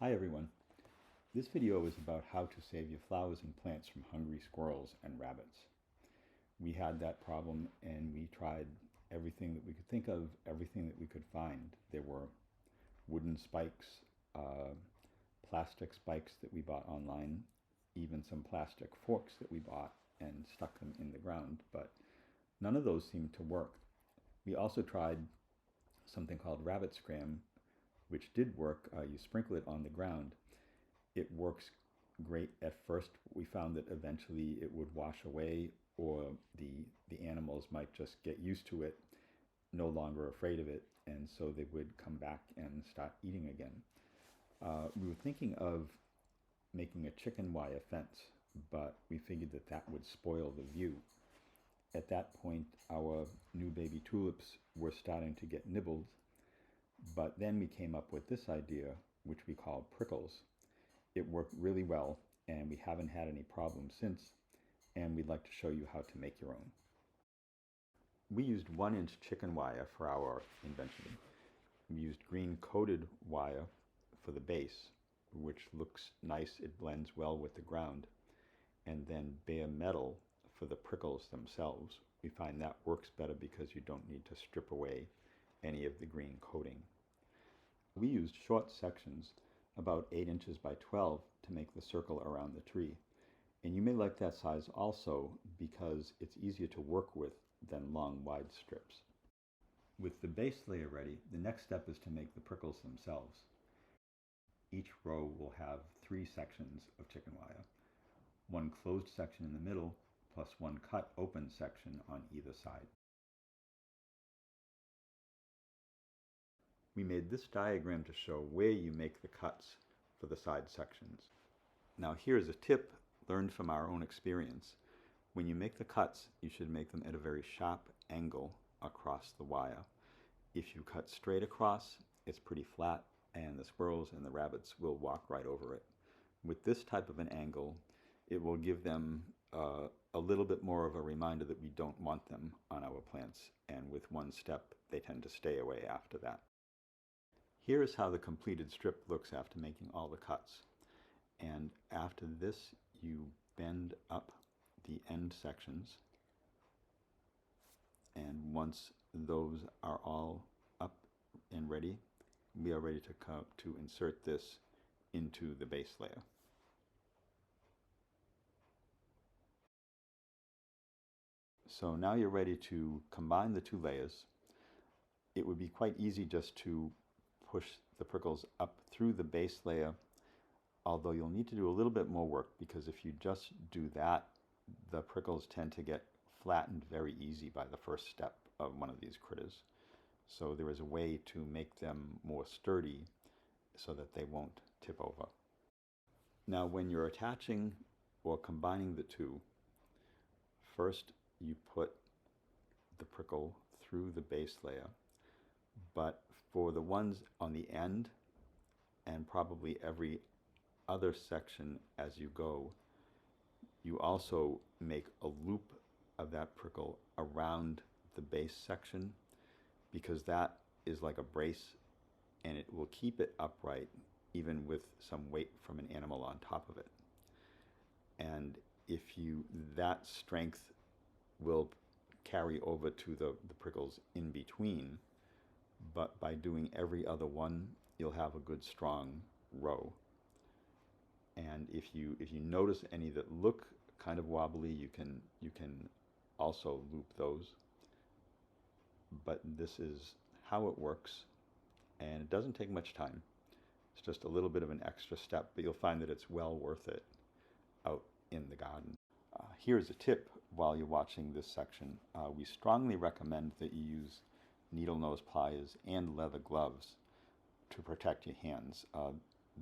Hi everyone. This video is about how to save your flowers and plants from hungry squirrels and rabbits. We had that problem and we tried everything that we could think of, everything that we could find. There were wooden spikes, plastic spikes that we bought online, even some plastic forks that we bought and stuck them in the ground, but none of those seemed to work. We also tried something called rabbit scram, which did work. You sprinkle it on the ground. It works great at first. We found that eventually it would wash away, or the animals might just get used to it, no longer afraid of it, and so they would come back and start eating again. We were thinking of making a chicken wire fence, but we figured that that would spoil the view. At that point, our new baby tulips were starting to get nibbled, but then we came up with this idea, which we call prickles. It worked really well, and we haven't had any problems since, and we'd like to show you how to make your own. We used 1-inch chicken wire for our invention. We used green coated wire for the base, which looks nice, it blends well with the ground, and then bare metal for the prickles themselves. We find that works better because you don't need to strip away any of the green coating. We used short sections, about 8 inches by 12, to make the circle around the tree. And you may like that size also because it's easier to work with than long, wide strips. With the base layer ready, the next step is to make the prickles themselves. Each row will have 3 sections of chicken wire, one closed section in the middle, plus one cut open section on either side. We made this diagram to show where you make the cuts for the side sections. Now here's a tip learned from our own experience. When you make the cuts, you should make them at a very sharp angle across the wire. If you cut straight across, it's pretty flat, and the squirrels and the rabbits will walk right over it. With this type of an angle, it will give them a little bit more of a reminder that we don't want them on our plants, and with one step, they tend to stay away after that. Here is how the completed strip looks after making all the cuts. And after this, you bend up the end sections. And once those are all up and ready, we are ready to insert this into the base layer. So now you're ready to combine the 2 layers. It would be quite easy just to push the prickles up through the base layer, although you'll need to do a little bit more work, because if you just do that, the prickles tend to get flattened very easy by the first step of one of these critters. So there is a way to make them more sturdy so that they won't tip over. Now when you're attaching or combining the 2, first you put the prickle through the base layer, but for the ones on the end, and probably every other section as you go, you also make a loop of that prickle around the base section, because that is like a brace and it will keep it upright even with some weight from an animal on top of it. And that strength will carry over to the prickles in between, but by doing every other one, you'll have a good strong row. And if you notice any that look kind of wobbly, you can also loop those. But this is how it works, and it doesn't take much time. It's just a little bit of an extra step, but you'll find that it's well worth it out in the garden. Here's a tip while you're watching this section. We strongly recommend that you use needle nose pliers and leather gloves to protect your hands.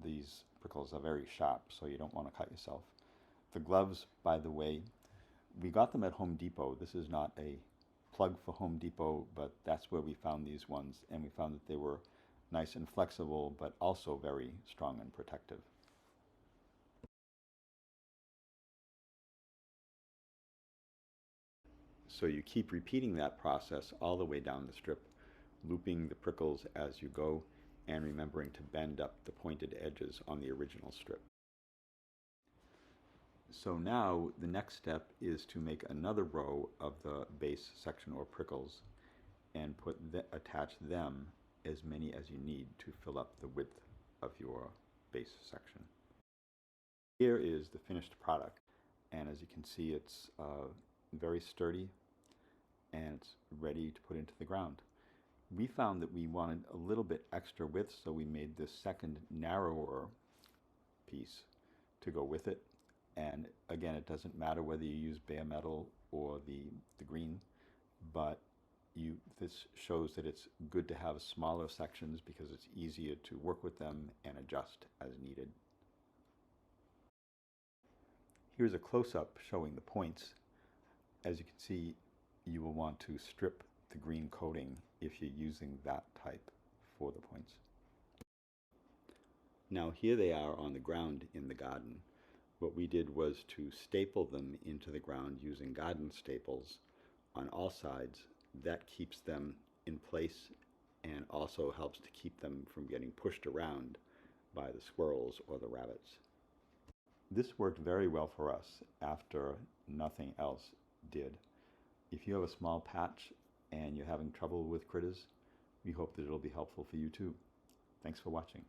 These prickles are very sharp, so you don't want to cut yourself. The gloves, by the way, we got them at Home Depot. This is not a plug for Home Depot, but that's where we found these ones, and we found that they were nice and flexible, but also very strong and protective. So you keep repeating that process all the way down the strip, looping the prickles as you go, and remembering to bend up the pointed edges on the original strip. So now the next step is to make another row of the base section or prickles and attach them, as many as you need, to fill up the width of your base section. Here is the finished product, and as you can see, it's very sturdy and it's ready to put into the ground. We found that we wanted a little bit extra width, so we made this second narrower piece to go with it. And again, it doesn't matter whether you use bare metal or the green, but this shows that it's good to have smaller sections because it's easier to work with them and adjust as needed. Here's a close-up showing the points. As you can see, you will want to strip the green coating if you're using that type for the points. Now here they are on the ground in the garden. What we did was to staple them into the ground using garden staples on all sides. That keeps them in place and also helps to keep them from getting pushed around by the squirrels or the rabbits. This worked very well for us after nothing else did. If you have a small patch and you're having trouble with critters, we hope that it'll be helpful for you too. Thanks for watching.